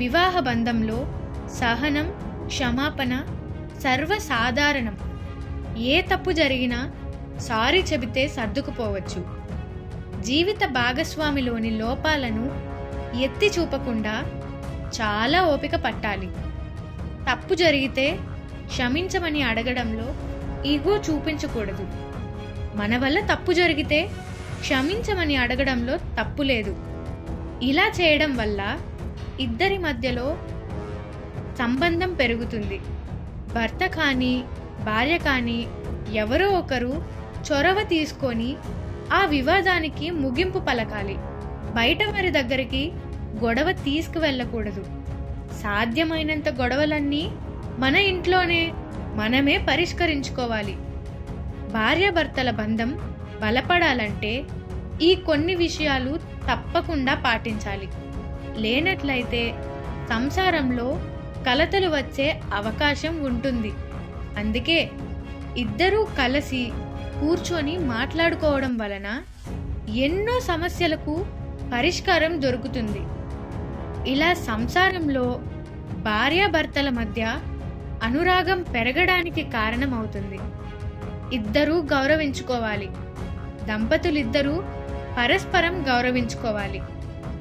వివాహ బంధంలో సహనం, క్షమాపణ సర్వసాధారణం. ఏ తప్పు జరిగినా సారీ చెబితే సర్దుకుపోవచ్చు. జీవిత భాగస్వామిలోని లోపాలను ఎత్తి చూపకుండా చాలా ఓపిక పట్టాలి. తప్పు జరిగితే క్షమించమని అడగడంలో ఈగో చూపించకూడదు. మన వల్ల తప్పు జరిగితే క్షమించమని అడగడంలో తప్పు లేదు. ఇలా చేయడం వల్ల ఇద్దరి మధ్యలో సంబంధం పెరుగుతుంది. భర్త కానీ భార్య కానీ ఎవరో ఒకరు చొరవ తీసుకొని ఆ వివాదానికి ముగింపు పలకాలి. బయట వారి దగ్గరికి గొడవ తీసుకువెళ్ళకూడదు. సాధ్యమైనంత గొడవలన్నీ మన ఇంట్లోనే మనమే పరిష్కరించుకోవాలి. భార్యాభర్తల బంధం బలపడాలంటే ఈ కొన్ని విషయాలు తప్పకుండా పాటించాలి. లేనట్లయితే సంసారంలో కలతలు వచ్చే అవకాశం ఉంటుంది. అందుకే ఇద్దరూ కలిసి కూర్చొని మాట్లాడుకోవడం వలన ఎన్నో సమస్యలకు పరిష్కారం దొరుకుతుంది. ఇలా సంసారంలో భార్యాభర్తల మధ్య అనురాగం పెరగడానికి కారణమవుతుంది. ఇద్దరూ గౌరవించుకోవాలి. దంపతులిద్దరూ పరస్పరం గౌరవించుకోవాలి.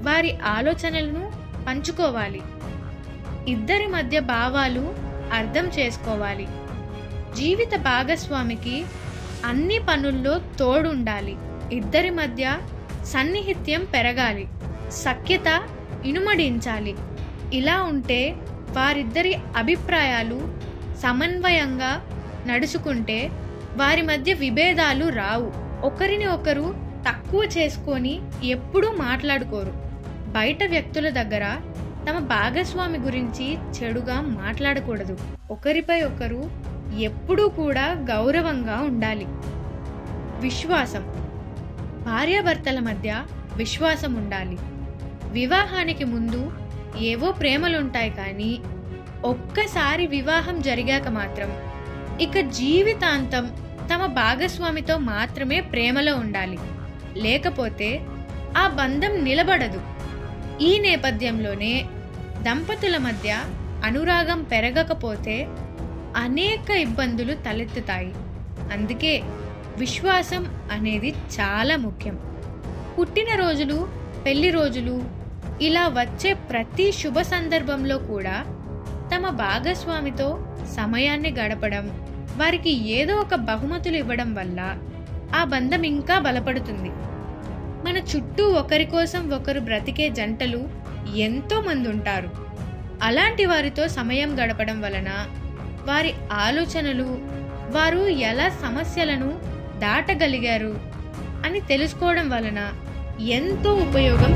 వారి ఆలోచనలను పంచుకోవాలి. ఇద్దరి మధ్య భావాలు అర్థం చేసుకోవాలి. జీవిత భాగస్వామికి అన్ని పనుల్లో తోడుండాలి. ఇద్దరి మధ్య సన్నిహిత్యం పెరగాలి. సఖ్యత ఇనుమడించాలి. ఇలా ఉంటే వారిద్దరి అభిప్రాయాలు సమన్వయంగా నడుచుకుంటే వారి మధ్య విభేదాలు రావు. ఒకరిని ఒకరు తక్కువ చేసుకొని ఎప్పుడూ మాట్లాడుకోరు. బయట వ్యక్తుల దగ్గర తమ భాగస్వామి గురించి చెడుగా మాట్లాడకూడదు. ఒకరిపై ఒకరు ఎప్పుడూ కూడా గౌరవంగా ఉండాలి. విశ్వాసం. భార్యాభర్తల మధ్య విశ్వాసం ఉండాలి. వివాహానికి ముందు ఏవో ప్రేమలుంటాయి, కానీ ఒక్కసారి వివాహం జరిగాక మాత్రం ఇక జీవితాంతం తమ భాగస్వామితో మాత్రమే ప్రేమలో ఉండాలి. లేకపోతే ఆ బంధం నిలబడదు. ఈ నేపథ్యంలోనే దంపతుల మధ్య అనురాగం పెరగకపోతే అనేక ఇబ్బందులు తలెత్తుతాయి. అందుకే విశ్వాసం అనేది చాలా ముఖ్యం. పుట్టినరోజులు, పెళ్లి రోజులు ఇలా వచ్చే ప్రతి శుభ సందర్భంలో కూడా తమ భాగస్వామితో సమయాన్ని గడపడం, వారికి ఏదో ఒక బహుమతులు ఇవ్వడం వల్ల ఆ బంధం ఇంకా బలపడుతుంది. మన చుట్టూ ఒకరి కోసం ఒకరు బ్రతికే జంటలు ఎంతో మంది ఉంటారు. అలాంటి వారితో సమయం గడపడం వలన వారి ఆలోచనలు, వారు ఎలా సమస్యలను దాటగలిగారు అని తెలుసుకోవడం వలన ఎంతో ఉపయోగం